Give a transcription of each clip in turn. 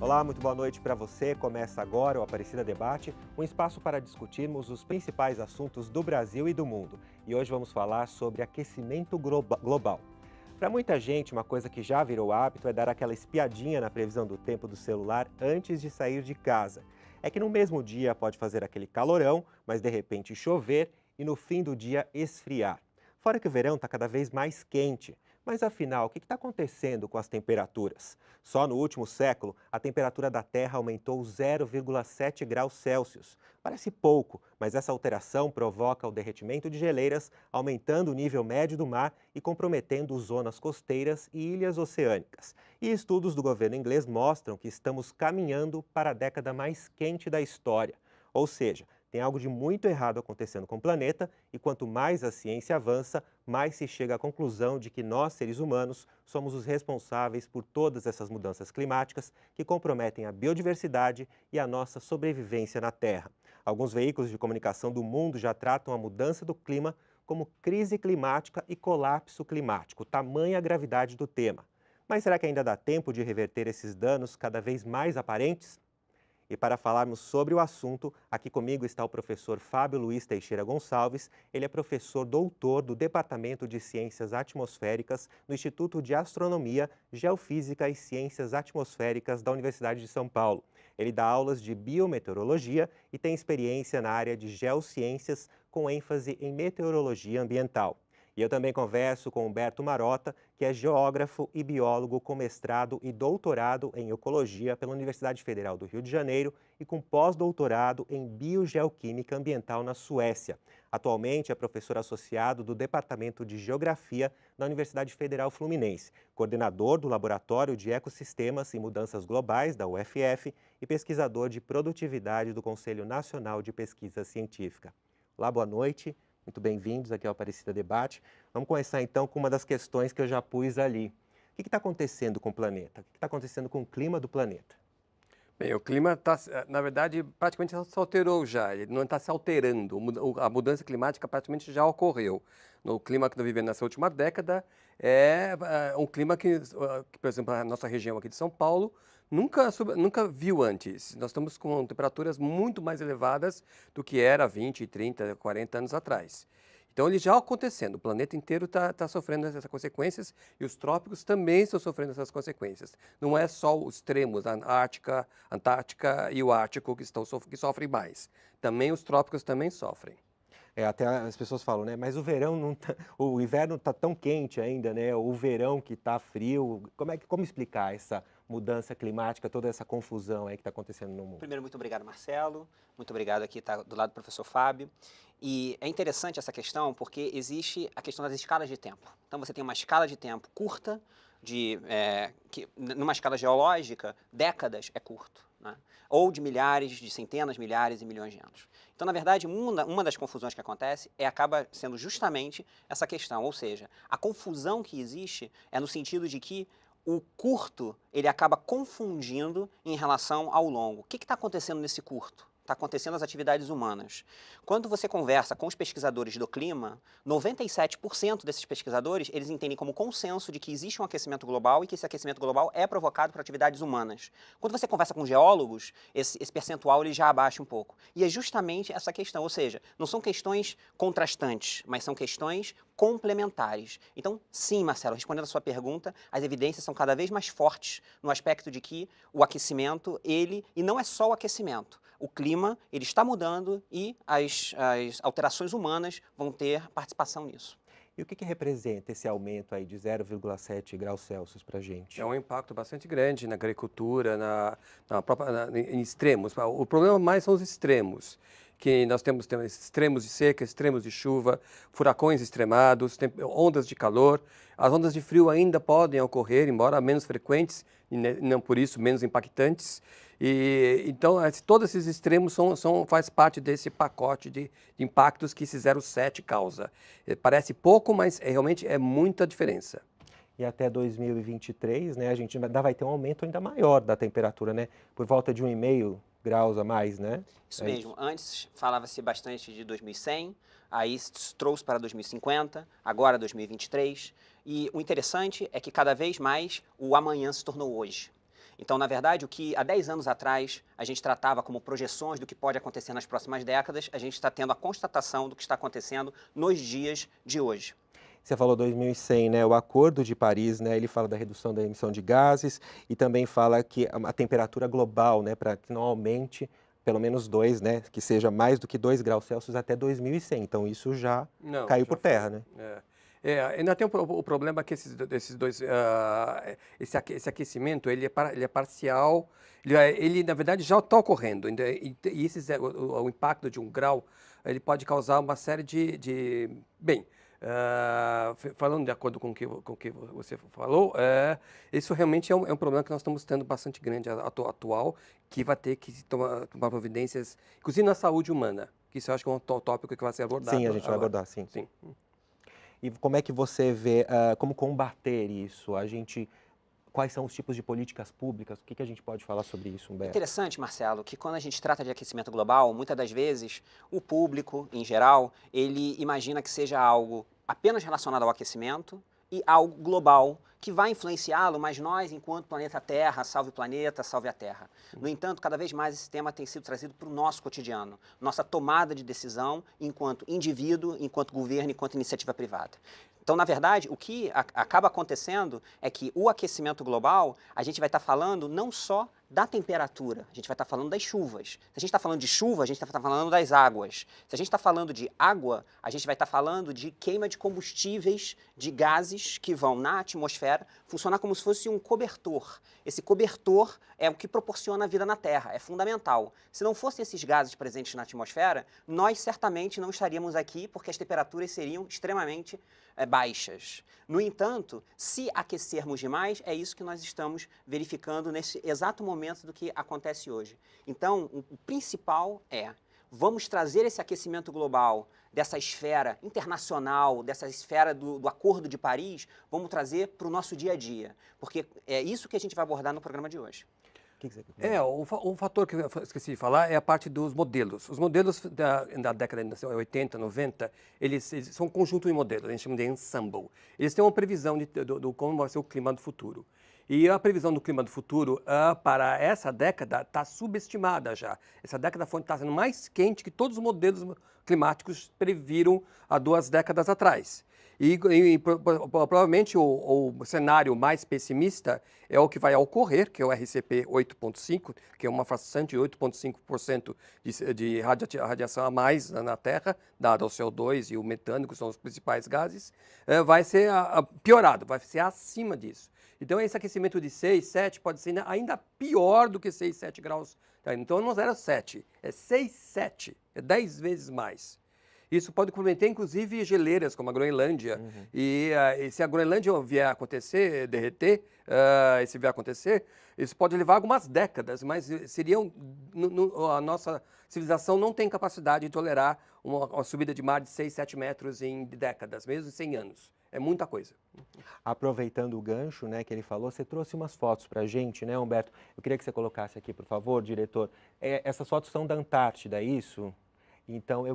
Olá, muito boa noite para você. Começa agora o Aparecida Debate, um espaço para discutirmos os principais assuntos do Brasil e do mundo. E hoje vamos falar sobre aquecimento global. Para muita gente, uma coisa que já virou hábito é dar aquela espiadinha na previsão do tempo do celular antes de sair de casa. É que no mesmo dia pode fazer aquele calorão, mas de repente chover e no fim do dia esfriar. Fora que o verão está cada vez mais quente. Mas afinal, o que está acontecendo com as temperaturas? Só no último século, a temperatura da Terra aumentou 0,7 graus Celsius. Parece pouco, mas essa alteração provoca o derretimento de geleiras, aumentando o nível médio do mar e comprometendo zonas costeiras e ilhas oceânicas. E estudos do governo inglês mostram que estamos caminhando para a década mais quente da história. Ou seja, tem algo de muito errado acontecendo com o planeta e quanto mais a ciência avança, mais se chega à conclusão de que nós, seres humanos, somos os responsáveis por todas essas mudanças climáticas que comprometem a biodiversidade e a nossa sobrevivência na Terra. Alguns veículos de comunicação do mundo já tratam a mudança do clima como crise climática e colapso climático, tamanha a gravidade do tema. Mas será que ainda dá tempo de reverter esses danos cada vez mais aparentes? E para falarmos sobre o assunto, aqui comigo está o professor Fábio Luiz Teixeira Gonçalves. Ele é professor doutor do Departamento de Ciências Atmosféricas no Instituto de Astronomia, Geofísica e Ciências Atmosféricas da Universidade de São Paulo. Ele dá aulas de biometeorologia e tem experiência na área de geociências, com ênfase em meteorologia ambiental. E eu também converso com Humberto Marota, que é geógrafo e biólogo com mestrado e doutorado em ecologia pela Universidade Federal do Rio de Janeiro e com pós-doutorado em biogeoquímica ambiental na Suécia. Atualmente é professor associado do Departamento de Geografia da Universidade Federal Fluminense, coordenador do Laboratório de Ecossistemas e Mudanças Globais da UFF e pesquisador de produtividade do Conselho Nacional de Pesquisa Científica. Olá, boa noite. Muito bem-vindos aqui ao Aparecida Debate. Vamos começar então com uma das questões que eu já pus ali. O que está acontecendo com o planeta? O que está acontecendo com o clima do planeta? Bem, o clima está, na verdade, praticamente se alterou já, ele não está se alterando. A mudança climática praticamente já ocorreu. No clima que nós vivemos nessa última década, um clima que, por exemplo, a nossa região aqui de São Paulo nunca viu antes. Nós estamos com temperaturas muito mais elevadas do que era 20, 30, 40 anos atrás. Então, ele já acontecendo, o planeta inteiro está sofrendo essas consequências e os trópicos também estão sofrendo essas consequências. Não é só os extremos, a Antártica e o Ártico que sofrem mais. Também os trópicos também sofrem. Até as pessoas falam, né? Mas o verão não tá, o inverno está tão quente ainda, né? O verão que está frio. Como explicar essa mudança climática, toda essa confusão aí que está acontecendo no mundo? Primeiro, muito obrigado, Marcelo. Muito obrigado aqui, tá do lado do professor Fábio. E é interessante essa questão porque existe a questão das escalas de tempo. Então, você tem uma escala de tempo curta, numa escala geológica, décadas é curto, né? Ou de milhares, de centenas, milhares e milhões de anos. Então, na verdade, uma das confusões que acontece acaba sendo justamente essa questão, ou seja, a confusão que existe é no sentido de que o curto, ele acaba confundindo em relação ao longo. O que está acontecendo nesse curto? Está acontecendo as atividades humanas. Quando você conversa com os pesquisadores do clima, 97% desses pesquisadores, eles entendem como consenso de que existe um aquecimento global e que esse aquecimento global é provocado por atividades humanas. Quando você conversa com geólogos, esse percentual ele já abaixa um pouco. E é justamente essa questão, ou seja, não são questões contrastantes, mas são questões complementares. Então, sim, Marcelo, respondendo a sua pergunta, as evidências são cada vez mais fortes no aspecto de que o aquecimento, e não é só o aquecimento, o clima, ele está mudando e as alterações humanas vão ter participação nisso. E o que representa esse aumento aí de 0,7 graus Celsius para a gente? É um impacto bastante grande na agricultura, em extremos. O problema mais são os extremos, que nós temos extremos de seca, extremos de chuva, furacões extremados, ondas de calor. As ondas de frio ainda podem ocorrer, embora menos frequentes e não por isso menos impactantes. Então, todos esses extremos faz parte desse pacote de impactos que esse 0,7 causa. Parece pouco, mas realmente é muita diferença. E até 2023, né, a gente ainda vai ter um aumento ainda maior da temperatura, né? Por volta de 1,5 graus a mais, né? Isso mesmo. Antes falava-se bastante de 2100, aí se trouxe para 2050, agora 2023. E o interessante é que cada vez mais o amanhã se tornou hoje. Então, na verdade, o que há 10 anos atrás a gente tratava como projeções do que pode acontecer nas próximas décadas, a gente está tendo a constatação do que está acontecendo nos dias de hoje. Você falou 2100, né? O Acordo de Paris, né? Ele fala da redução da emissão de gases e também fala que a temperatura global, né? Para que não aumente pelo menos 2, né? Que seja mais do que 2 graus Celsius até 2100. Então isso já caiu por terra, né? Ainda tem o problema que esses dois, esse aquecimento, ele é parcial, ele na verdade já está ocorrendo, e o impacto de 1 grau, ele pode causar uma série bem, falando de acordo com o que você falou, isso realmente é um problema que nós estamos tendo bastante grande atual, que vai ter que tomar providências, inclusive na saúde humana, que isso eu acho que é um tópico que vai ser abordado. Sim, a gente vai abordar, sim. E como é que você vê, como combater isso? Quais são os tipos de políticas públicas? O que a gente pode falar sobre isso, Humberto? Interessante, Marcelo, que quando a gente trata de aquecimento global, muitas das vezes o público, em geral, ele imagina que seja algo apenas relacionado ao aquecimento e algo global que vai influenciá-lo, mas nós, enquanto planeta Terra, salve o planeta, salve a Terra. No entanto, cada vez mais esse tema tem sido trazido para o nosso cotidiano, nossa tomada de decisão enquanto indivíduo, enquanto governo, enquanto iniciativa privada. Então, na verdade, o que acaba acontecendo é que o aquecimento global, a gente vai estar falando não só da temperatura, a gente vai estar falando das chuvas. Se a gente está falando de chuva, a gente está falando das águas. Se a gente está falando de água, a gente vai estar falando de queima de combustíveis, de gases que vão na atmosfera funcionar como se fosse um cobertor. Esse cobertor é o que proporciona a vida na Terra, é fundamental. Se não fossem esses gases presentes na atmosfera, nós certamente não estaríamos aqui porque as temperaturas seriam extremamente baixas. No entanto, se aquecermos demais, é isso que nós estamos verificando nesse exato momento do que acontece hoje. Então, o principal vamos trazer esse aquecimento global dessa esfera internacional, dessa esfera do Acordo de Paris, vamos trazer para o nosso dia a dia, porque é isso que a gente vai abordar no programa de hoje. Um fator que eu esqueci de falar é a parte dos modelos. Os modelos da década de 80, 90, eles são um conjunto de modelos, a gente chama de ensemble. Eles têm uma previsão de como vai ser o clima do futuro. E a previsão do clima do futuro para essa década está subestimada já. Essa década está sendo mais quente que todos os modelos climáticos previram há 2 décadas atrás. E provavelmente o cenário mais pessimista é o que vai ocorrer, que é o RCP 8.5, que é uma fração de 8,5% de radiação a mais na Terra, dado ao CO2 e o metano, que são os principais gases, vai ser piorado, vai ser acima disso. Então, esse aquecimento de 6, 7 pode ser ainda pior do que 6, 7 graus. Então, não é 7, é 6, 7, é 10 vezes mais. Isso pode comprometer, inclusive, geleiras, como a Groenlândia. E se a Groenlândia vier a acontecer, derreter, se vier a acontecer, isso pode levar algumas décadas, mas a nossa civilização não tem capacidade de tolerar uma subida de mar de 6, 7 metros em décadas, mesmo em 100 anos. É muita coisa. Aproveitando o gancho, né, que ele falou, você trouxe umas fotos para a gente, né, Humberto? Eu queria que você colocasse aqui, por favor, diretor. Essas fotos são da Antártida, é isso? Então,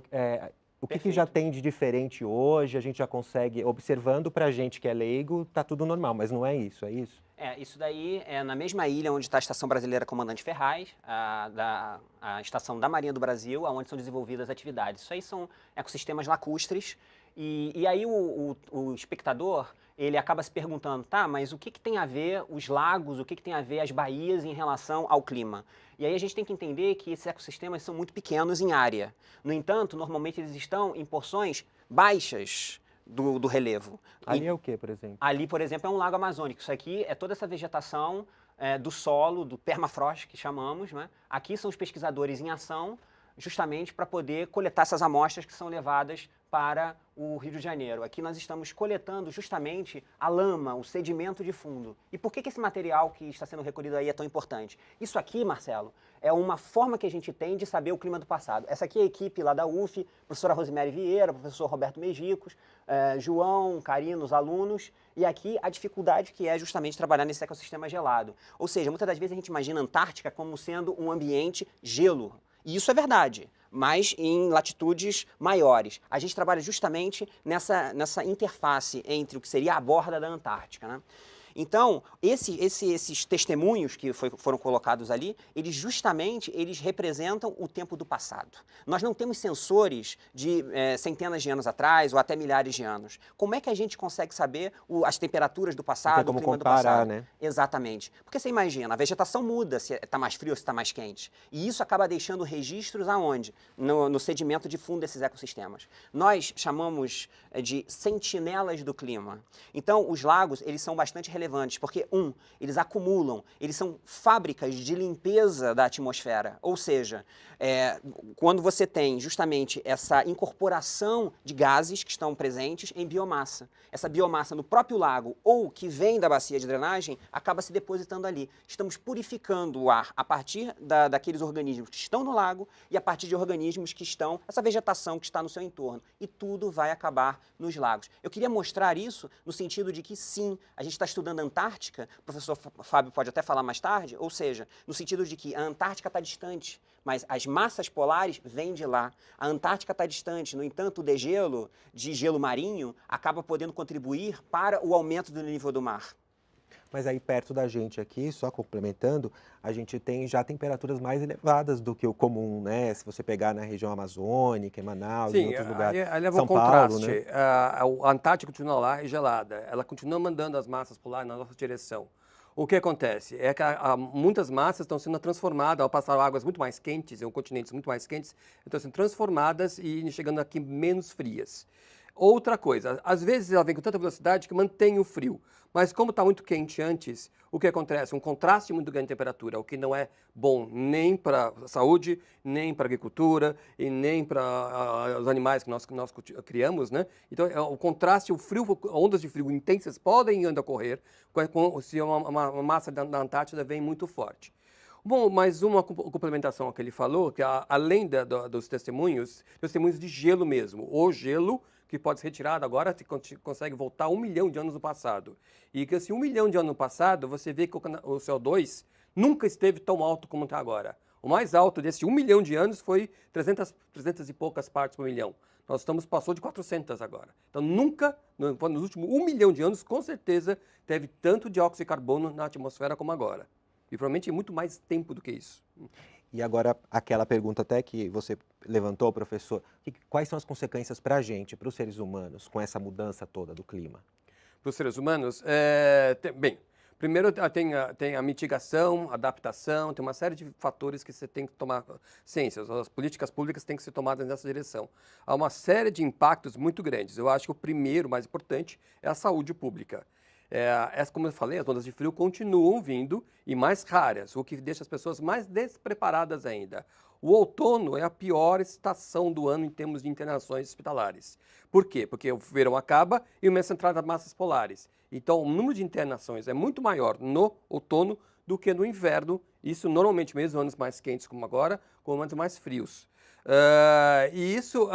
o que já tem de diferente hoje? A gente já consegue, observando para a gente que é leigo, está tudo normal, mas não é isso, é isso? Isso daí é na mesma ilha onde está a Estação Brasileira Comandante Ferraz, a estação da Marinha do Brasil, onde são desenvolvidas atividades. Isso aí são ecossistemas lacustres. E aí o espectador, ele acaba se perguntando, tá, mas o que tem a ver os lagos, o que tem a ver as baías em relação ao clima? E aí a gente tem que entender que esses ecossistemas são muito pequenos em área. No entanto, normalmente eles estão em porções baixas do relevo. Ali é o que, por exemplo? Ali, por exemplo, é um lago amazônico. Isso aqui é toda essa vegetação do solo, do permafrost, que chamamos, né? Aqui são os pesquisadores em ação, justamente para poder coletar essas amostras que são levadas para o Rio de Janeiro. Aqui nós estamos coletando justamente a lama, o sedimento de fundo. E por que esse material que está sendo recolhido aí é tão importante? Isso aqui, Marcelo, é uma forma que a gente tem de saber o clima do passado. Essa aqui é a equipe lá da UF, professora Rosemary Vieira, professor Roberto Mejicos, João, Karina, os alunos, e aqui a dificuldade que é justamente trabalhar nesse ecossistema gelado. Ou seja, muitas das vezes a gente imagina a Antártica como sendo um ambiente gelo. E isso é verdade, mas em latitudes maiores. A gente trabalha justamente nessa interface entre o que seria a borda da Antártica, né? Então, esses testemunhos que foram colocados ali, eles representam o tempo do passado. Nós não temos sensores de centenas de anos atrás ou até milhares de anos. Como é que a gente consegue saber as temperaturas do passado, o clima do passado? Né? Exatamente. Porque você imagina, a vegetação muda se está mais frio ou se está mais quente. E isso acaba deixando registros aonde? No sedimento de fundo desses ecossistemas. Nós chamamos de sentinelas do clima. Então, os lagos, eles são bastante relevantes, porque, eles acumulam, eles são fábricas de limpeza da atmosfera. Ou seja, quando você tem justamente essa incorporação de gases que estão presentes em biomassa. Essa biomassa no próprio lago ou que vem da bacia de drenagem acaba se depositando ali. Estamos purificando o ar a partir daqueles organismos que estão no lago e a partir de organismos que estão, essa vegetação que está no seu entorno. E tudo vai acabar nos lagos. Eu queria mostrar isso no sentido de que, sim, a gente está estudando a Antártica, o professor Fábio pode até falar mais tarde, ou seja, no sentido de que a Antártica está distante, mas as massas polares vêm de lá. A Antártica está distante, no entanto, o degelo de gelo marinho acaba podendo contribuir para o aumento do nível do mar. Mas aí perto da gente aqui, só complementando, a gente tem já temperaturas mais elevadas do que o comum, né? Se você pegar na região amazônica, em Manaus, em outros lugares. Ali São o contraste. Paulo, né? A Antártica continua lá e gelada. Ela continua mandando as massas polares na nossa direção. O que acontece é que muitas massas estão sendo transformadas, ao passar águas muito mais quentes, em continentes muito mais quentes, estão sendo transformadas e chegando aqui menos frias. Outra coisa, às vezes ela vem com tanta velocidade que mantém o frio, mas como está muito quente antes, o que acontece? Um contraste muito grande de temperatura, o que não é bom nem para a saúde, nem para a agricultura e nem para os animais que nós criamos, né? Então, o contraste, o frio, ondas de frio intensas podem ainda ocorrer se uma massa da Antártida vem muito forte. Bom, mais uma complementação ao que ele falou, que além dos testemunhos de gelo mesmo, o gelo que pode ser retirado agora, você consegue voltar 1 milhão de anos no passado. E que esse 1 milhão de anos no passado, você vê que o CO2 nunca esteve tão alto como está agora. O mais alto desse 1 milhão de anos foi 300 e poucas partes por milhão. Passou de 400 agora. Então, nunca, nos últimos 1 milhão de anos, com certeza, teve tanto dióxido de carbono na atmosfera como agora. E provavelmente muito mais tempo do que isso. E agora, aquela pergunta até que você levantou, professor, quais são as consequências para a gente, para os seres humanos, com essa mudança toda do clima? Para os seres humanos, bem, primeiro tem a mitigação, adaptação, tem uma série de fatores que você tem que tomar ciência, as políticas públicas têm que ser tomadas nessa direção. Há uma série de impactos muito grandes. Eu acho que o primeiro, mais importante, é a saúde pública. Como eu falei, as ondas de frio continuam vindo e mais raras, o que deixa as pessoas mais despreparadas ainda. O outono é a pior estação do ano em termos de internações hospitalares. Por quê? Porque o verão acaba e começa a entrar das massas polares. Então, o número de internações é muito maior no outono do que no inverno. Isso normalmente mesmo anos mais quentes como agora, com anos mais frios. E isso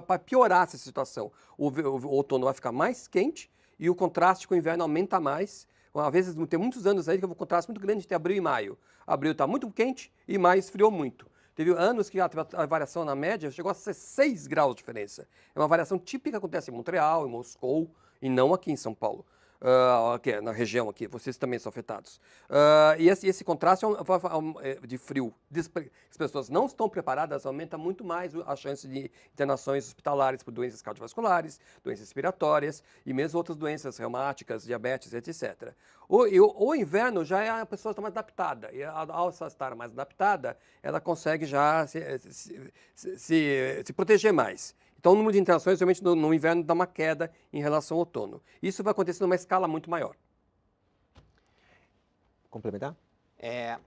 vai piorar essa situação. O outono vai ficar mais quente e o contraste com o inverno aumenta mais. Às vezes, tem muitos anos aí que o contraste muito grande entre abril e maio. Abril está muito quente e maio esfriou muito. Teve anos que a variação na média chegou a ser 6 graus de diferença. É uma variação típica que acontece em Montreal, em Moscou e não aqui em São Paulo. Na região aqui, vocês também são afetados. E esse contraste de frio, as pessoas não estão preparadas, aumenta muito mais a chance de internações hospitalares por doenças cardiovasculares, doenças respiratórias e mesmo outras doenças reumáticas, diabetes, etc. O inverno já a pessoa está mais adaptada, e ao estar mais adaptada, ela consegue já se proteger mais. Então, o número de internações, realmente, no inverno dá uma queda em relação ao outono. Isso vai acontecer numa escala muito maior. Complementar?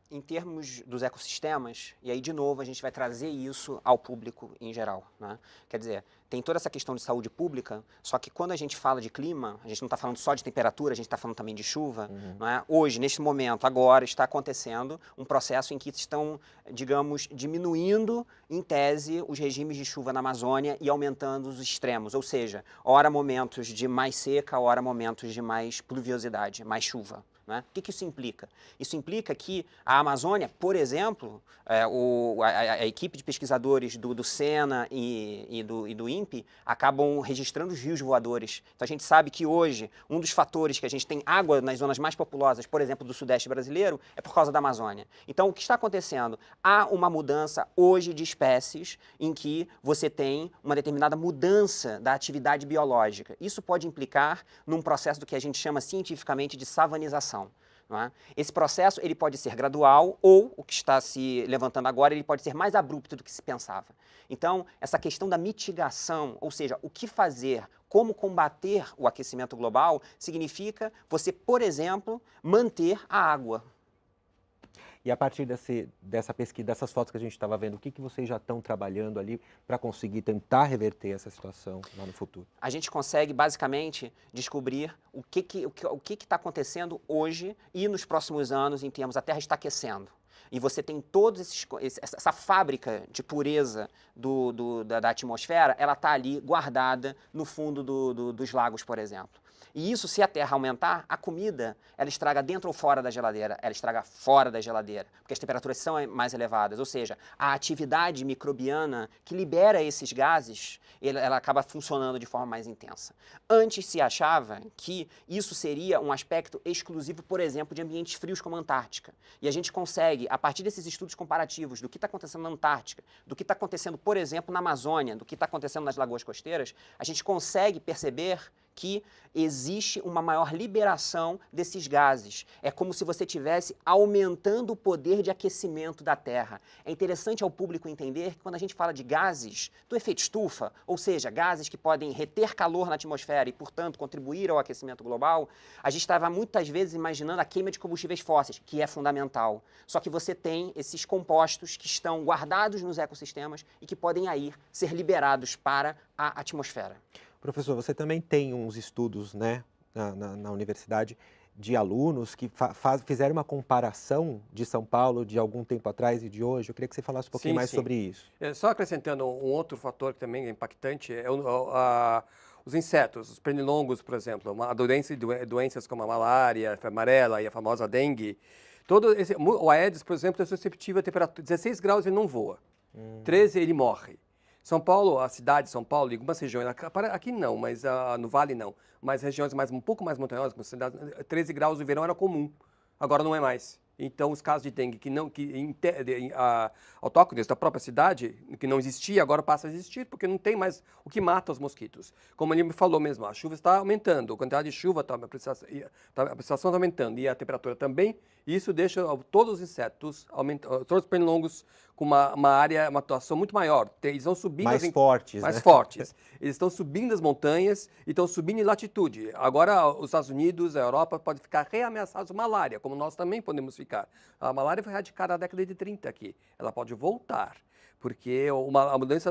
Em termos dos ecossistemas, e aí, de novo, a gente vai trazer isso ao público em geral, né? Quer dizer, tem toda essa questão de saúde pública, só que quando a gente fala de clima, a gente não está falando só de temperatura, a gente está falando também de chuva. Não é? Hoje, neste momento, agora, está acontecendo um processo em que estão, digamos, diminuindo, em tese, os regimes de chuva na Amazônia e aumentando os extremos, ou seja, ora momentos de mais seca, ora momentos de mais pluviosidade, mais chuva. Né? O que isso implica? Isso implica que a Amazônia, por exemplo, a equipe de pesquisadores do SENA e do INPE acabam registrando os rios voadores. Então a gente sabe que hoje um dos fatores que a gente tem água nas zonas mais populosas, por exemplo, do Sudeste brasileiro, é por causa da Amazônia. Então o que está acontecendo? Há uma mudança hoje de espécies em que você tem uma determinada mudança da atividade biológica. Isso pode implicar num processo do que a gente chama cientificamente de savanização. Não é? Esse processo ele pode ser gradual ou, o que está se levantando agora, ele pode ser mais abrupto do que se pensava. Então, essa questão da mitigação, ou seja, o que fazer, como combater o aquecimento global, significa você, por exemplo, manter a água. E a partir dessa pesquisa, dessas fotos que a gente estava vendo, o que vocês já estão trabalhando ali para conseguir tentar reverter essa situação lá no futuro? A gente consegue, basicamente, descobrir o que está acontecendo hoje e nos próximos anos em termos, a Terra está aquecendo. E você tem essa fábrica de pureza da atmosfera, ela está ali guardada no fundo dos lagos, por exemplo. E isso, se a Terra aumentar, a comida, ela estraga dentro ou fora da geladeira? Ela estraga fora da geladeira, porque as temperaturas são mais elevadas. Ou seja, a atividade microbiana que libera esses gases, ela acaba funcionando de forma mais intensa. Antes se achava que isso seria um aspecto exclusivo, por exemplo, de ambientes frios como a Antártica. E a gente consegue, a partir desses estudos comparativos do que está acontecendo na Antártica, do que está acontecendo, por exemplo, na Amazônia, do que está acontecendo nas lagoas costeiras, a gente consegue perceber que existe uma maior liberação desses gases. É como se você estivesse aumentando o poder de aquecimento da Terra. É interessante ao público entender que quando a gente fala de gases do efeito estufa, ou seja, gases que podem reter calor na atmosfera e, portanto, contribuir ao aquecimento global, a gente estava muitas vezes imaginando a queima de combustíveis fósseis, que é fundamental. Só que você tem esses compostos que estão guardados nos ecossistemas e que podem aí ser liberados para a atmosfera. Professor, você também tem uns estudos, né, na universidade de alunos que fizeram uma comparação de São Paulo de algum tempo atrás e de hoje. Eu queria que você falasse um pouquinho mais sobre isso. Só acrescentando um outro fator que também é impactante, é os insetos, os pernilongos, por exemplo, doenças como a malária, a febre amarela e a famosa dengue. O Aedes, por exemplo, é susceptível a temperatura 16 graus e não voa, 13 ele morre. São Paulo, a cidade de São Paulo, e algumas regiões, aqui não, mas no Vale não, mas regiões um pouco mais montanhosas, como cidade, 13 graus no verão era comum, agora não é mais. Então, os casos de dengue autóctones da própria cidade, que não existia, agora passa a existir, porque não tem mais o que mata os mosquitos. Como ele me falou mesmo, a chuva está aumentando, a quantidade de chuva, a precipitação está aumentando e a temperatura também, e isso deixa todos os insetos, todos os pernilongos com uma atuação muito maior. Eles estão subindo... Mais fortes, mais né? fortes. Eles estão subindo as montanhas e estão subindo em latitude. Agora, os Estados Unidos, a Europa, podem ficar reameaçados de malária, como nós também podemos ficar. A malária foi erradicada na década de 30 aqui. Ela pode voltar, porque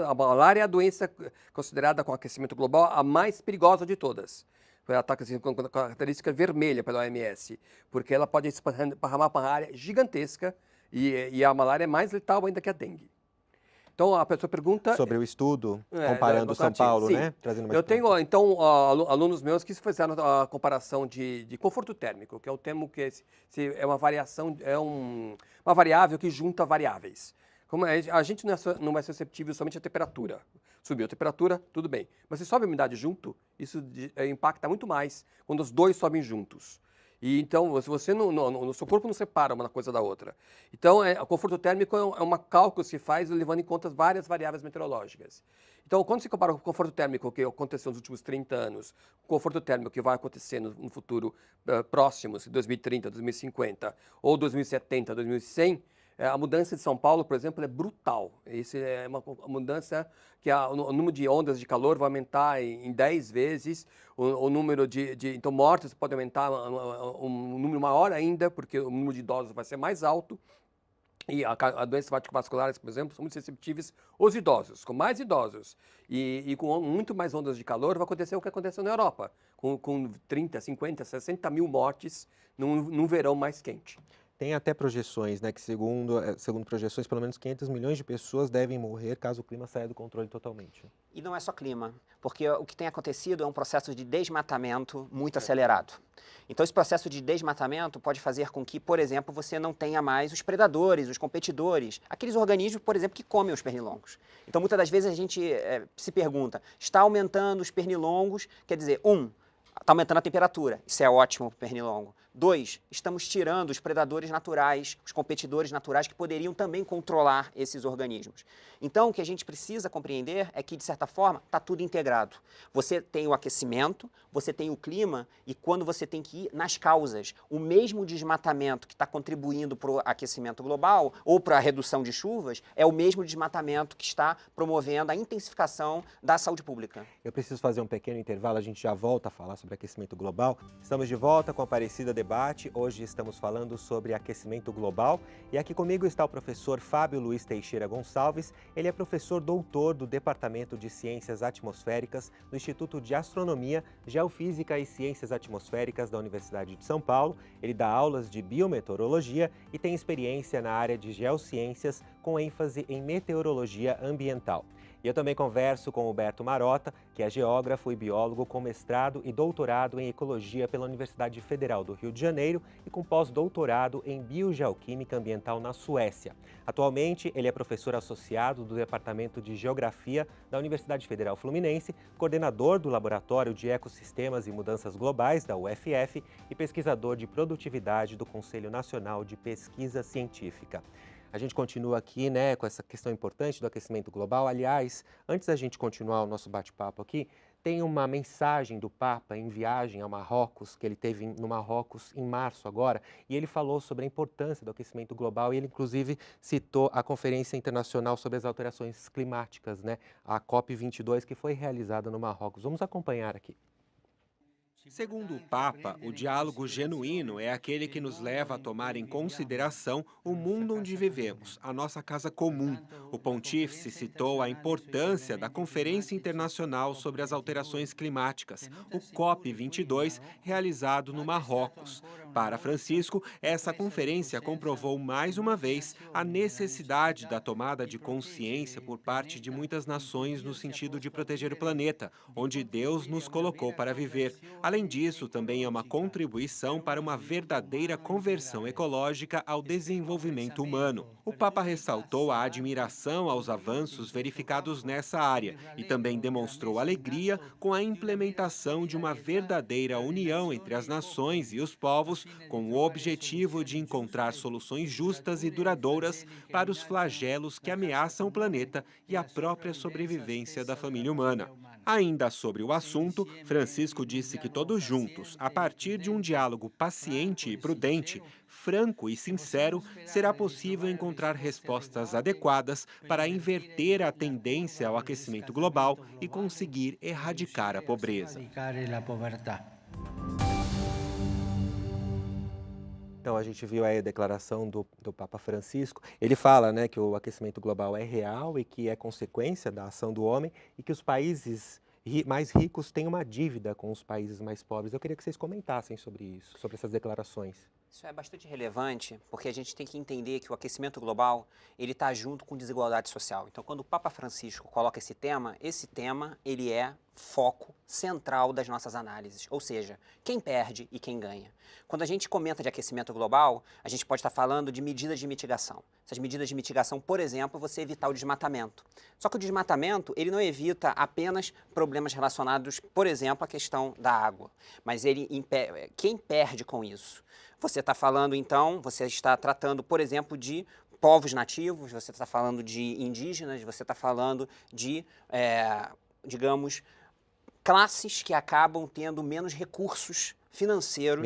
a malária é a doença considerada com aquecimento global a mais perigosa de todas. Ela está com característica vermelha pela OMS, porque ela pode esparramar para uma área gigantesca e a malária é mais letal ainda que a dengue. Então, a pessoa pergunta... Sobre o estudo, comparando São Paulo, sim, né? Trazendo mais eu tenho, então, alunos meus que fizeram a comparação de conforto térmico, que é o termo que é uma variação, uma variável que junta variáveis. Como a gente não é susceptível somente à temperatura. Subiu a temperatura, tudo bem. Mas se sobe a umidade junto, isso impacta muito mais quando os dois sobem juntos. E então, se você no seu corpo não separa uma coisa da outra. Então, o conforto térmico é um cálculo que se faz levando em conta várias variáveis meteorológicas. Então, quando se compara o conforto térmico que aconteceu nos últimos 30 anos, o conforto térmico que vai acontecer no futuro próximo, 2030, 2050, ou 2070, 2100, a mudança de São Paulo, por exemplo, é brutal. Isso é uma mudança que o número de ondas de calor vai aumentar em 10 vezes, o número então mortes pode aumentar um número maior ainda, porque o número de idosos vai ser mais alto. E a doenças cardiovasculares, por exemplo, são muito susceptíveis os idosos. Com mais idosos e com muito mais ondas de calor, vai acontecer o que aconteceu na Europa, com 30, 50, 60 mil mortes num verão mais quente. tem até projeções, né, que segundo projeções, pelo menos 500 milhões de pessoas devem morrer caso o clima saia do controle totalmente. E não é só clima, porque o que tem acontecido é um processo de desmatamento muito acelerado. Então, esse processo de desmatamento pode fazer com que, por exemplo, você não tenha mais os predadores, os competidores, aqueles organismos, por exemplo, que comem os pernilongos. Então, muitas das vezes a gente se pergunta, está aumentando os pernilongos? Quer dizer, está aumentando a temperatura, isso é ótimo para o pernilongo. 2, estamos tirando os predadores naturais, os competidores naturais que poderiam também controlar esses organismos. Então, o que a gente precisa compreender é que, de certa forma, está tudo integrado. Você tem o aquecimento, você tem o clima, e quando você tem que ir nas causas, o mesmo desmatamento que está contribuindo para o aquecimento global ou para a redução de chuvas, é o mesmo desmatamento que está promovendo a intensificação da saúde pública. Eu preciso fazer um pequeno intervalo, a gente já volta a falar sobre aquecimento global. Estamos de volta com a Aparecida Debate. Hoje estamos falando sobre aquecimento global e aqui comigo está o professor Fábio Luiz Teixeira Gonçalves. Ele é professor doutor do Departamento de Ciências Atmosféricas do Instituto de Astronomia, Geofísica e Ciências Atmosféricas da Universidade de São Paulo. Ele dá aulas de biometeorologia e tem experiência na área de geociências com ênfase em meteorologia ambiental. E eu também converso com o Beto Marota, que é geógrafo e biólogo com mestrado e doutorado em ecologia pela Universidade Federal do Rio de Janeiro e com pós-doutorado em biogeoquímica ambiental na Suécia. Atualmente, ele é professor associado do Departamento de Geografia da Universidade Federal Fluminense, coordenador do Laboratório de Ecossistemas e Mudanças Globais da UFF e pesquisador de produtividade do Conselho Nacional de Pesquisa Científica. A gente continua aqui, né, com essa questão importante do aquecimento global. Aliás, antes da gente continuar o nosso bate-papo aqui, tem uma mensagem do Papa em viagem a Marrocos, que ele teve no Marrocos em março agora, e ele falou sobre a importância do aquecimento global e ele inclusive citou a Conferência Internacional sobre as Alterações Climáticas, né, a COP22, que foi realizada no Marrocos. Vamos acompanhar aqui. Segundo o Papa, o diálogo genuíno é aquele que nos leva a tomar em consideração o mundo onde vivemos, a nossa casa comum. O pontífice citou a importância da Conferência Internacional sobre as Alterações Climáticas, o COP22, realizado no Marrocos. Para Francisco, essa conferência comprovou mais uma vez a necessidade da tomada de consciência por parte de muitas nações no sentido de proteger o planeta, onde Deus nos colocou para viver. Além disso, também é uma contribuição para uma verdadeira conversão ecológica ao desenvolvimento humano. O Papa ressaltou a admiração aos avanços verificados nessa área e também demonstrou alegria com a implementação de uma verdadeira união entre as nações e os povos, com o objetivo de encontrar soluções justas e duradouras para os flagelos que ameaçam o planeta e a própria sobrevivência da família humana. Ainda sobre o assunto, Francisco disse que todos juntos, a partir de um diálogo paciente e prudente, franco e sincero, será possível encontrar respostas adequadas para inverter a tendência ao aquecimento global e conseguir erradicar a pobreza. Então, a gente viu aí a declaração do Papa Francisco. Ele fala, né, que o aquecimento global é real e que é consequência da ação do homem e que os países mais ricos têm uma dívida com os países mais pobres. Eu queria que vocês comentassem sobre isso, sobre essas declarações. Isso é bastante relevante, porque a gente tem que entender que o aquecimento global, ele está junto com desigualdade social. Então, quando o Papa Francisco coloca esse tema, ele é foco central das nossas análises, ou seja, quem perde e quem ganha. Quando a gente comenta de aquecimento global, a gente pode estar falando de medidas de mitigação. Essas medidas de mitigação, por exemplo, você evitar o desmatamento. Só que o desmatamento, ele não evita apenas problemas relacionados, por exemplo, à questão da água, mas quem perde com isso? Você está falando, então, você está tratando, por exemplo, de povos nativos, você está falando de indígenas, você está falando de, digamos, classes que acabam tendo menos recursos financeiros,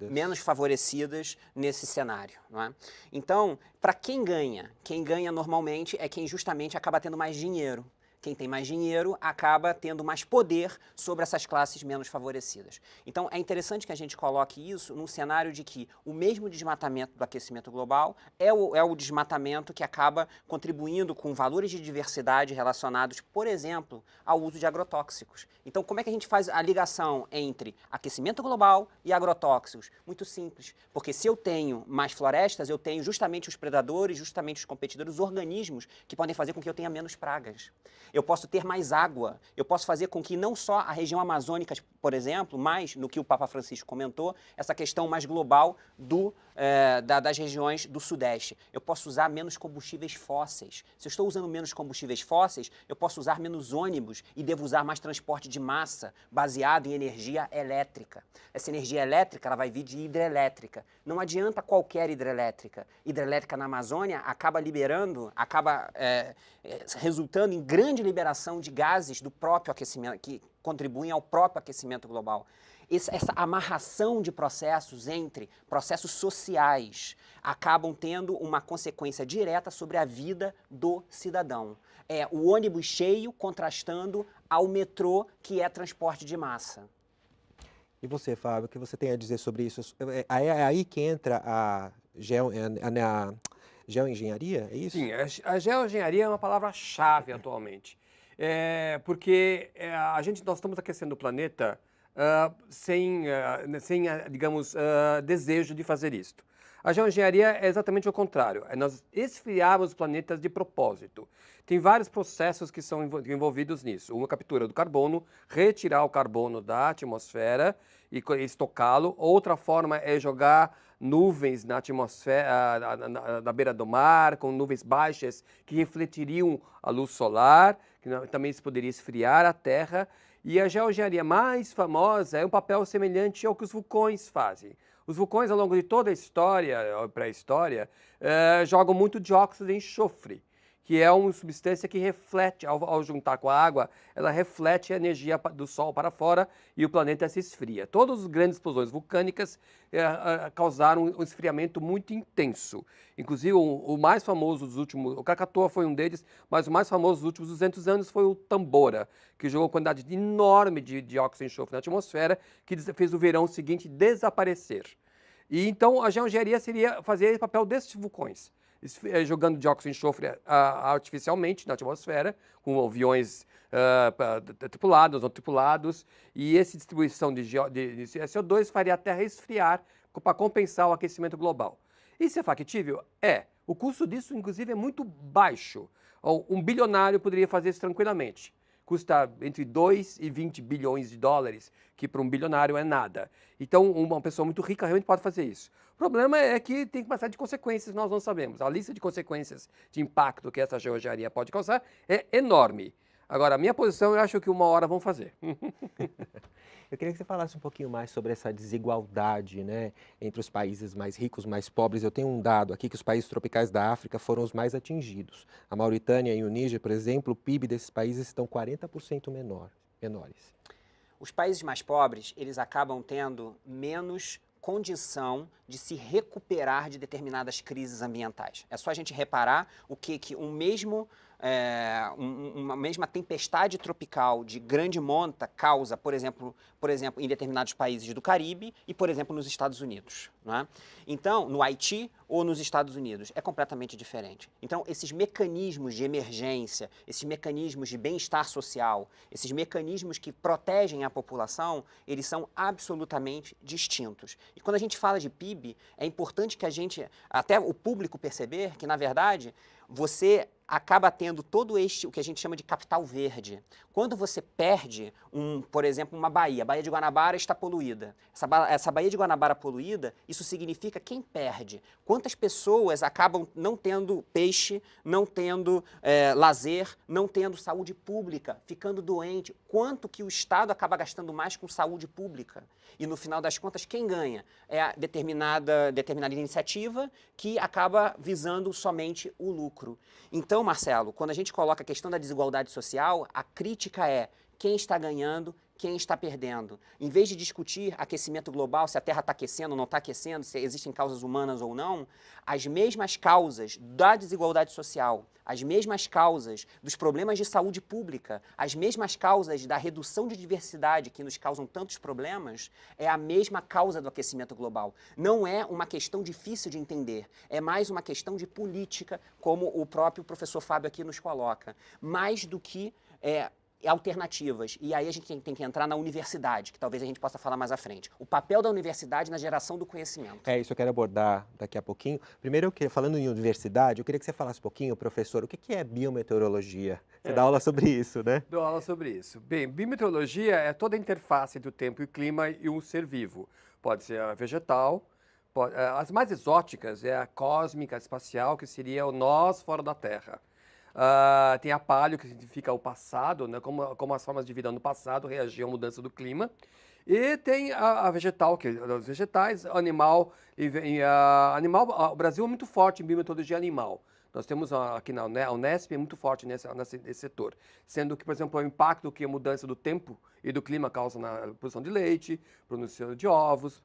menos favorecidas nesse cenário, não é? Então, para quem ganha normalmente é quem justamente acaba tendo mais dinheiro. Quem tem mais dinheiro acaba tendo mais poder sobre essas classes menos favorecidas. Então, é interessante que a gente coloque isso num cenário de que o mesmo desmatamento do aquecimento global é o desmatamento que acaba contribuindo com valores de diversidade relacionados, por exemplo, ao uso de agrotóxicos. Então, como é que a gente faz a ligação entre aquecimento global e agrotóxicos? Muito simples, porque se eu tenho mais florestas, eu tenho justamente os predadores, justamente os competidores, os organismos que podem fazer com que eu tenha menos pragas. Eu posso ter mais água, eu posso fazer com que não só a região amazônica, por exemplo, mas, no que o Papa Francisco comentou, essa questão mais global das regiões do Sudeste. Eu posso usar menos combustíveis fósseis. Se eu estou usando menos combustíveis fósseis, eu posso usar menos ônibus e devo usar mais transporte de massa baseado em energia elétrica. Essa energia elétrica ela vai vir de hidrelétrica. Não adianta qualquer hidrelétrica. Hidrelétrica na Amazônia acaba resultando em grande liberação de gases do próprio aquecimento, que contribuem ao próprio aquecimento global. Essa amarração de processos entre processos sociais acabam tendo uma consequência direta sobre a vida do cidadão. É o ônibus cheio contrastando ao metrô, que é transporte de massa. E você, Fábio, o que você tem a dizer sobre isso? É aí que entra a geoengenharia, é isso? Sim, a geoengenharia é uma palavra-chave atualmente. Porque nós estamos aquecendo o planeta sem, digamos, desejo de fazer isto. A geoengenharia é exatamente o contrário. É nós esfriarmos os planetas de propósito. Tem vários processos que são envolvidos nisso. Uma captura do carbono, retirar o carbono da atmosfera e estocá-lo. Outra forma é jogar nuvens na atmosfera, na beira do mar, com nuvens baixas que refletiriam a luz solar, que também se poderia esfriar a Terra. E a geoengenharia mais famosa é um papel semelhante ao que os vulcões fazem. Os vulcões, ao longo de toda a história, a pré-história, jogam muito dióxido de enxofre, que é uma substância que reflete, ao juntar com a água, ela reflete a energia do Sol para fora e o planeta se esfria. Todas as grandes explosões vulcânicas causaram um esfriamento muito intenso. Inclusive, o mais famoso dos últimos, o Krakatoa foi um deles, mas o mais famoso dos últimos 200 anos foi o Tambora, que jogou uma quantidade enorme de dióxido de enxofre na atmosfera, que fez o verão seguinte desaparecer. E então a geoengenharia seria fazer esse papel desses vulcões, jogando dióxido de enxofre artificialmente na atmosfera, com aviões tripulados ou não tripulados, e essa distribuição de CO2 faria a Terra esfriar para compensar o aquecimento global. Isso é factível? É. O custo disso, inclusive, é muito baixo. Um bilionário poderia fazer isso tranquilamente. Custa entre 2 e 20 bilhões de dólares, que para um bilionário é nada. Então, uma pessoa muito rica realmente pode fazer isso. O problema é que tem uma série de consequências que nós não sabemos. A lista de consequências de impacto que essa geoengenharia pode causar é enorme. Agora, a minha posição, eu acho que uma hora vão fazer. Eu queria que você falasse um pouquinho mais sobre essa desigualdade, né, entre os países mais ricos e mais pobres. Eu tenho um dado aqui que os países tropicais da África foram os mais atingidos. A Mauritânia e o Níger, por exemplo, o PIB desses países estão 40% menores. Os países mais pobres, eles acabam tendo menos condição de se recuperar de determinadas crises ambientais. É só a gente reparar o que uma mesma tempestade tropical de grande monta causa, por exemplo, em determinados países do Caribe e, por exemplo, nos Estados Unidos. Né? Então, no Haiti ou nos Estados Unidos, é completamente diferente. Então, esses mecanismos de emergência, esses mecanismos de bem-estar social, esses mecanismos que protegem a população, eles são absolutamente distintos. E quando a gente fala de PIB, é importante que até o público perceber que, na verdade, você acaba tendo todo o que a gente chama de capital verde. Quando você perde, por exemplo, uma baía, a Baía de Guanabara está poluída. Essa Baía de Guanabara poluída, isso significa quem perde. Quantas pessoas acabam não tendo peixe, não tendo lazer, não tendo saúde pública, ficando doente. Quanto que o Estado acaba gastando mais com saúde pública? E no final das contas, quem ganha? É a determinada iniciativa que acaba visando somente o lucro. Então, Marcelo, quando a gente coloca a questão da desigualdade social, a crítica é quem está ganhando, quem está perdendo. Em vez de discutir aquecimento global, se a Terra está aquecendo ou não está aquecendo, se existem causas humanas ou não, as mesmas causas da desigualdade social, as mesmas causas dos problemas de saúde pública, as mesmas causas da redução de diversidade que nos causam tantos problemas, é a mesma causa do aquecimento global. Não é uma questão difícil de entender, é mais uma questão de política, como o próprio professor Fábio aqui nos coloca, mais do que alternativas. E aí a gente tem que entrar na universidade, que talvez a gente possa falar mais à frente. O papel da universidade na geração do conhecimento. É isso, eu quero abordar daqui a pouquinho. Primeiro, falando em universidade, eu queria que você falasse um pouquinho, professor, o que é biometeorologia? Você dá aula sobre isso, né? Dou aula sobre isso. Bem, biometeorologia é toda a interface do tempo e clima e um ser vivo. Pode ser a vegetal, as mais exóticas é a cósmica, a espacial, que seria o nós fora da Terra. Tem a paleo, que significa o passado, né? Como as formas de vida no passado reagiam à mudança do clima. E tem a vegetal, que os vegetais, animal. O Brasil é muito forte em biometeorologia animal. Nós temos aqui na Unesp, é muito forte nesse setor. Sendo que, por exemplo, o impacto que a mudança do tempo e do clima causa na produção de leite, produção de ovos,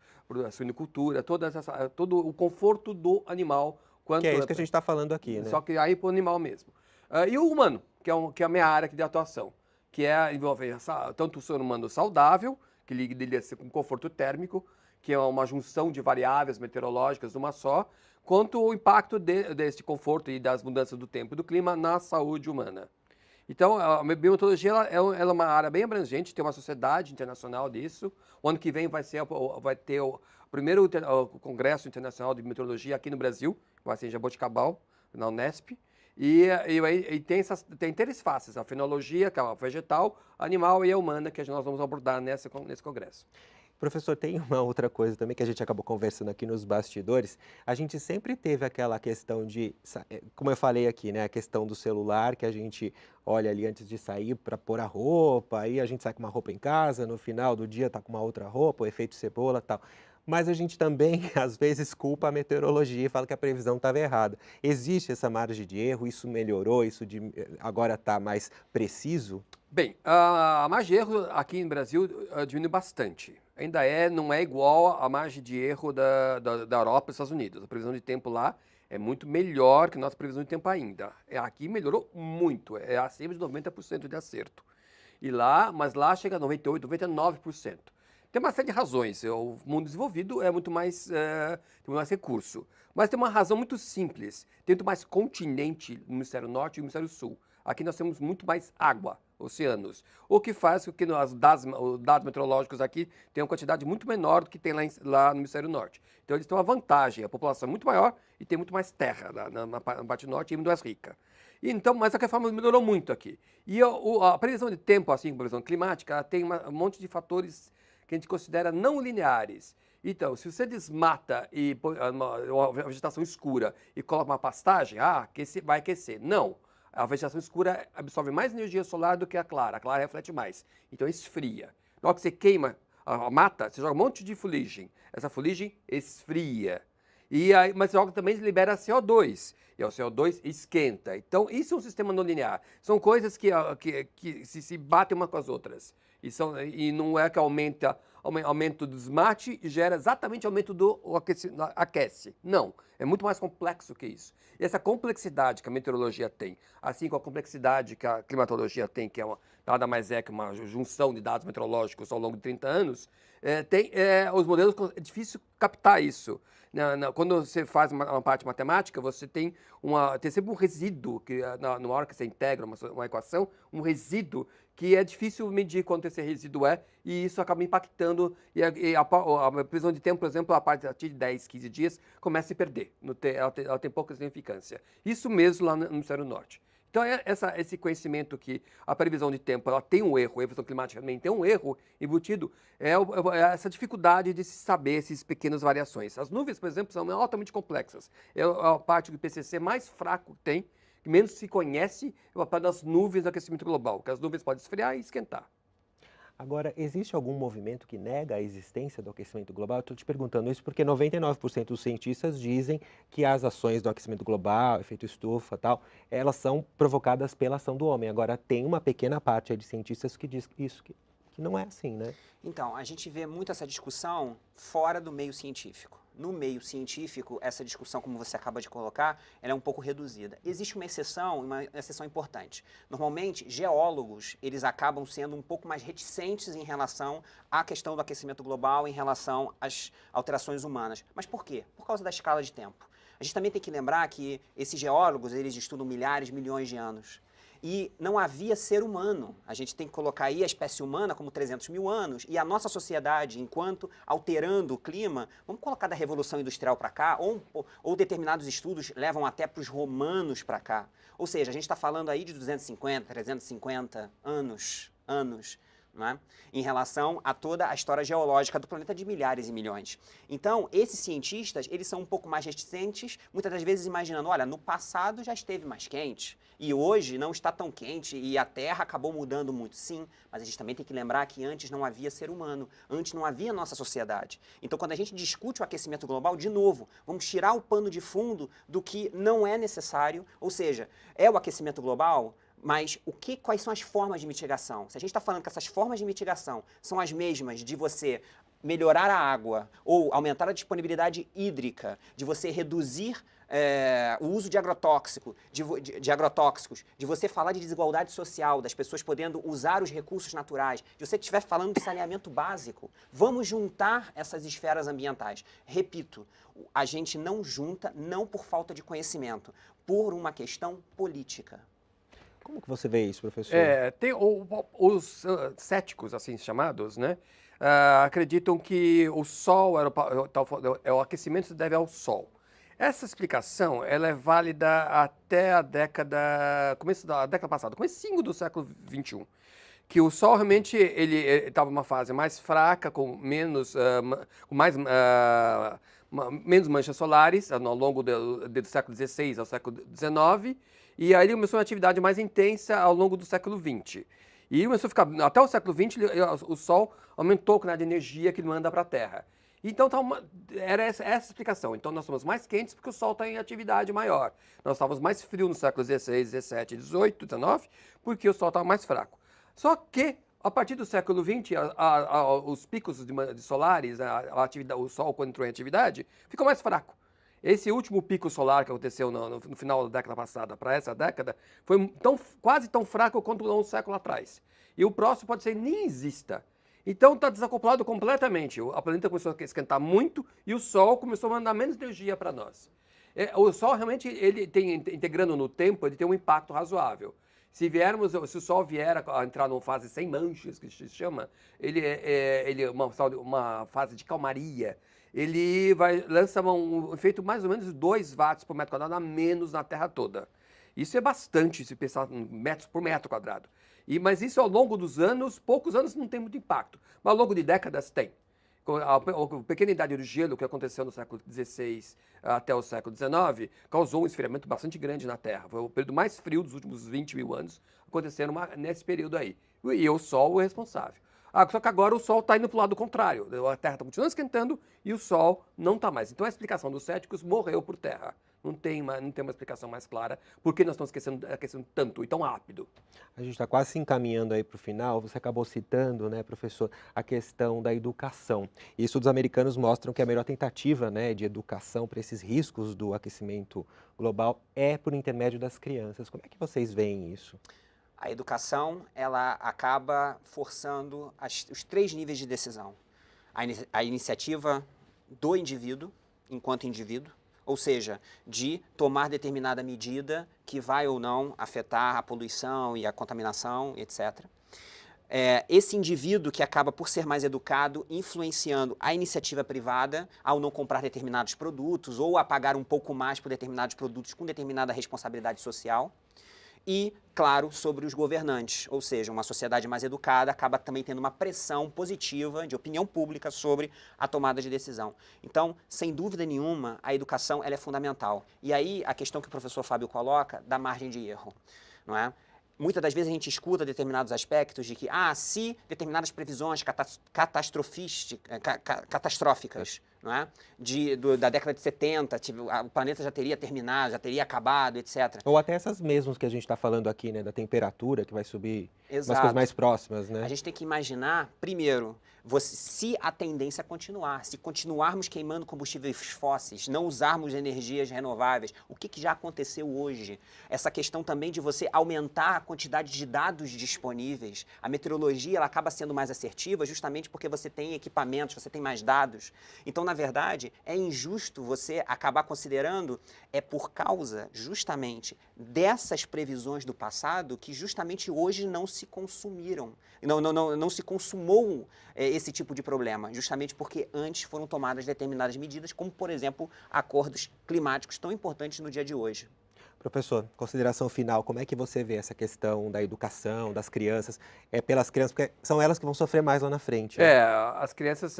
suinocultura, todo o conforto do animal. Que é isso que a gente está falando aqui, né? Só que aí para o animal mesmo. E o humano, que é a minha área aqui de atuação, que envolve tanto o ser humano saudável, que lida com conforto térmico, que é uma junção de variáveis meteorológicas numa só, quanto o impacto desse conforto e das mudanças do tempo e do clima na saúde humana. Então, a biometeorologia é uma área bem abrangente, tem uma sociedade internacional disso. O ano que vem vai ter o primeiro Congresso Internacional de Meteorologia aqui no Brasil, vai ser em Jaboticabal, na Unesp. E tem três faces, a fenologia, que é a vegetal, a animal e a humana, que nós vamos abordar nesse congresso. Professor, tem uma outra coisa também que a gente acabou conversando aqui nos bastidores. A gente sempre teve aquela questão de, como eu falei aqui, né, a questão do celular, que a gente olha ali antes de sair para pôr a roupa, aí a gente sai com uma roupa em casa, no final do dia tá com uma outra roupa, o efeito cebola e tal. Mas a gente também, às vezes, culpa a meteorologia e fala que a previsão estava errada. Existe essa margem de erro? Isso melhorou? Agora está mais preciso? Bem, a margem de erro aqui no Brasil diminui bastante. Não é igual à margem de erro da Europa e dos Estados Unidos. A previsão de tempo lá é muito melhor que a nossa previsão de tempo ainda. Aqui melhorou muito, é acima de 90% de acerto. Mas lá chega a 98%, 99%. Tem uma série de razões. O mundo desenvolvido tem muito mais recurso. Mas tem uma razão muito simples. Tem muito mais continente no hemisfério norte e no hemisfério sul. Aqui nós temos muito mais água, oceanos. O que faz com que os dados meteorológicos aqui tenham uma quantidade muito menor do que tem lá no hemisfério norte. Então eles têm uma vantagem. A população é muito maior e tem muito mais terra na parte norte e muito mais rica. Mas a reforma melhorou muito aqui. E a previsão de tempo, assim como a previsão climática, ela tem um monte de fatores que a gente considera não lineares. Então, se você desmata e põe uma vegetação escura e coloca uma pastagem, vai aquecer. Não. A vegetação escura absorve mais energia solar do que a clara. A clara reflete mais. Então, esfria. Na hora que você queima a mata, você joga um monte de fuligem. Essa fuligem esfria. Mas logo também libera CO2. E o CO2 esquenta. Então, isso é um sistema não linear. São coisas que se batem umas com as outras. E não é que aumento do desmate e gera exatamente aumento do aquece. Não, é muito mais complexo que isso. E essa complexidade que a meteorologia tem, assim como a complexidade que a climatologia tem, que nada mais é que uma junção de dados meteorológicos ao longo de 30 anos, os modelos, é difícil captar isso. Quando você faz uma parte matemática, você tem sempre um resíduo, que na hora que você integra uma equação, um resíduo que é difícil medir quanto esse resíduo é, e isso acaba impactando, e a previsão de tempo, por exemplo, a partir de 10, 15 dias, começa a se perder, ela tem pouca significância. Isso mesmo lá no hemisfério norte. Então, esse conhecimento que a previsão de tempo ela tem um erro, a previsão climática também tem um erro embutido, é essa dificuldade de se saber essas pequenas variações. As nuvens, por exemplo, são altamente complexas. É a parte do IPCC mais fraco que tem, que menos se conhece, é a parte das nuvens do aquecimento global, que as nuvens podem esfriar e esquentar. Agora, existe algum movimento que nega a existência do aquecimento global? Eu estou te perguntando isso porque 99% dos cientistas dizem que as ações do aquecimento global, efeito estufa, tal, elas são provocadas pela ação do homem. Agora, tem uma pequena parte de cientistas que diz que que não é assim, né? Então, a gente vê muito essa discussão fora do meio científico. No meio científico, essa discussão, como você acaba de colocar, ela é um pouco reduzida. Existe uma exceção importante. Normalmente, geólogos, eles acabam sendo um pouco mais reticentes em relação à questão do aquecimento global, em relação às alterações humanas. Mas por quê? Por causa da escala de tempo. A gente também tem que lembrar que esses geólogos, eles estudam milhares, milhões de anos. E não havia ser humano. A gente tem que colocar aí a espécie humana como 300 mil anos e a nossa sociedade, enquanto alterando o clima, vamos colocar da Revolução Industrial para cá, ou determinados estudos levam até para os romanos para cá. Ou seja, a gente está falando aí de 250, 350 anos, não é? Em relação a toda a história geológica do planeta de milhares e milhões. Então, esses cientistas, eles são um pouco mais reticentes, muitas das vezes imaginando, olha, no passado já esteve mais quente, e hoje não está tão quente, e a Terra acabou mudando muito. Sim, mas a gente também tem que lembrar que antes não havia ser humano, antes não havia nossa sociedade. Então, quando a gente discute o aquecimento global, de novo, vamos tirar o pano de fundo do que não é necessário, ou seja, é o aquecimento global. Mas quais são as formas de mitigação? Se a gente está falando que essas formas de mitigação são as mesmas de você melhorar a água ou aumentar a disponibilidade hídrica, de você reduzir o uso de agrotóxicos, de você falar de desigualdade social, das pessoas podendo usar os recursos naturais, de você estiver falando de saneamento básico, vamos juntar essas esferas ambientais. Repito, a gente não junta, não por falta de conhecimento, por uma questão política. Como que você vê isso, professor? Tem os céticos, assim chamados, né? Acreditam que o Sol, o aquecimento se deve ao Sol. Essa explicação ela é válida até começo da década passada, comecinho do século XXI. Que o Sol realmente ele estava numa fase mais fraca, com menos manchas solares ao longo do século XVI ao século XIX, e aí ele começou uma atividade mais intensa ao longo do século XX. E começou a ficar, até o século XX, o Sol aumentou a quantidade de energia que ele manda para a Terra. Então, era essa explicação. Então, nós estamos mais quentes porque o Sol está em atividade maior. Nós estávamos mais frios no século XVI, XVII, XVIII, XIX, porque o Sol estava mais fraco. Só que, a partir do século XX, os picos solares, o Sol, quando entrou em atividade, ficou mais fraco. Esse último pico solar que aconteceu no final da década passada para essa década foi quase tão fraco quanto um século atrás. E o próximo pode ser nem exista. Então está desacoplado completamente. A planeta começou a esquentar muito e o Sol começou a mandar menos energia para nós. O Sol realmente, integrando no tempo, ele tem um impacto razoável. Se o Sol vier a entrar numa fase sem manchas, que se chama, ele é uma fase de calmaria. Ele lança um efeito mais ou menos de 2 watts por metro quadrado a menos na Terra toda. Isso é bastante, se pensar em metros por metro quadrado. Mas isso ao longo dos anos, poucos anos não tem muito impacto, mas ao longo de décadas tem. A pequena idade do gelo que aconteceu no século XVI até o século XIX causou um esfriamento bastante grande na Terra. Foi o período mais frio dos últimos 20 mil anos, acontecendo nesse período aí. E o Sol é responsável. Só que agora o Sol está indo para o lado contrário. A Terra está continuando esquentando e o Sol não está mais. Então a explicação dos céticos morreu por terra. Não tem uma explicação mais clara por que nós estamos aquecendo tanto e tão rápido. A gente está quase se encaminhando aí para o final. Você acabou citando, né, professor, a questão da educação. E estudos americanos mostram que a melhor tentativa, né, de educação para esses riscos do aquecimento global é por intermédio das crianças. Como é que vocês veem isso? A educação, ela acaba forçando os 3 níveis de decisão. A iniciativa do indivíduo, enquanto indivíduo, ou seja, de tomar determinada medida que vai ou não afetar a poluição e a contaminação, etc. Esse indivíduo que acaba por ser mais educado, influenciando a iniciativa privada ao não comprar determinados produtos ou a pagar um pouco mais por determinados produtos com determinada responsabilidade social. E, claro, sobre os governantes, ou seja, uma sociedade mais educada acaba também tendo uma pressão positiva de opinião pública sobre a tomada de decisão. Então, sem dúvida nenhuma, a educação ela é fundamental. E aí, a questão que o professor Fábio coloca da margem de erro, não é? Muitas das vezes a gente escuta determinados aspectos de que, se determinadas previsões catastróficas, não é? Da década de 70, o planeta já teria terminado, já teria acabado, etc. Ou até essas mesmas que a gente está falando aqui, né? Da temperatura que vai subir, umas coisas Exato. mais próximas, A né? gente tem que imaginar, primeiro, se a tendência continuar, se continuarmos queimando combustíveis fósseis, não usarmos energias renováveis, o que já aconteceu hoje? Essa questão também de você aumentar a quantidade de dados disponíveis. A meteorologia ela acaba sendo mais assertiva justamente porque você tem equipamentos, você tem mais dados. Então, na verdade, é injusto você acabar considerando por causa justamente dessas previsões do passado que justamente hoje não se consumiram, não se consumou esse tipo de problema, justamente porque antes foram tomadas determinadas medidas, como, por exemplo, acordos climáticos tão importantes no dia de hoje. Professor, consideração final, como é que você vê essa questão da educação, das crianças? É pelas crianças, porque são elas que vão sofrer mais lá na frente, né? As crianças,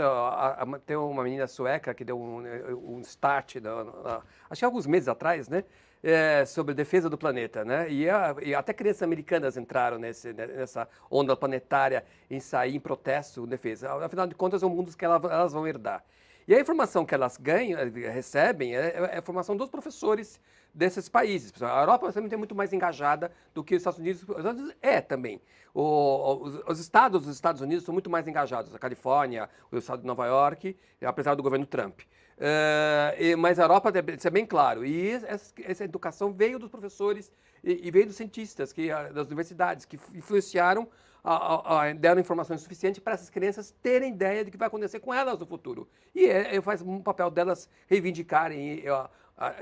tem uma menina sueca que deu um start, acho que alguns meses atrás, né? Sobre defesa do planeta, né? E até crianças americanas entraram nessa onda planetária em sair em protesto, defesa. Afinal de contas, é um mundo que elas vão herdar. E a informação que elas recebem é a informação dos professores desses países. A Europa sempre é muito mais engajada do que os Estados Unidos. Os Estados Unidos também. Os estados dos Estados Unidos são muito mais engajados. A Califórnia, o estado de Nova York, apesar do governo Trump. Mas a Europa, isso é bem claro. E essa educação veio dos professores e veio dos cientistas, das universidades, que influenciaram, deram informações suficientes para essas crianças terem ideia do que vai acontecer com elas no futuro. E faz um papel delas reivindicarem,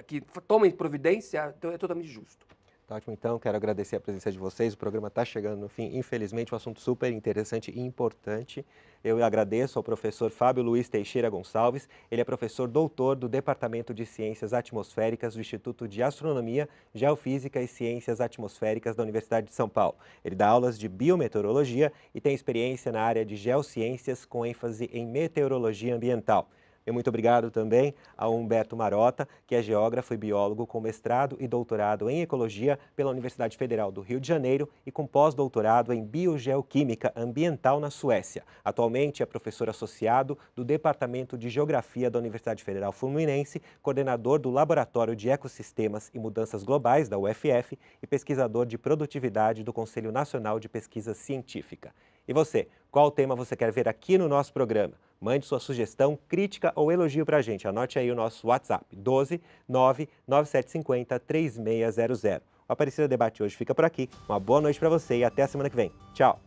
que tomem providência, então é totalmente justo. Tá ótimo, então, quero agradecer a presença de vocês. O programa está chegando no fim, infelizmente, um assunto super interessante e importante. Eu agradeço ao professor Fábio Luiz Teixeira Gonçalves. Ele é professor doutor do Departamento de Ciências Atmosféricas do Instituto de Astronomia, Geofísica e Ciências Atmosféricas da Universidade de São Paulo. Ele dá aulas de biometeorologia e tem experiência na área de geociências com ênfase em meteorologia ambiental. E muito obrigado também ao Humberto Marota, que é geógrafo e biólogo com mestrado e doutorado em ecologia pela Universidade Federal do Rio de Janeiro e com pós-doutorado em biogeoquímica ambiental na Suécia. Atualmente é professor associado do Departamento de Geografia da Universidade Federal Fluminense, coordenador do Laboratório de Ecossistemas e Mudanças Globais da UFF e pesquisador de produtividade do Conselho Nacional de Pesquisa Científica. E você, qual tema você quer ver aqui no nosso programa? Mande sua sugestão, crítica ou elogio para a gente. Anote aí o nosso WhatsApp, 12 99750 3600. O Aparecida Debate hoje fica por aqui. Uma boa noite para você e até a semana que vem. Tchau!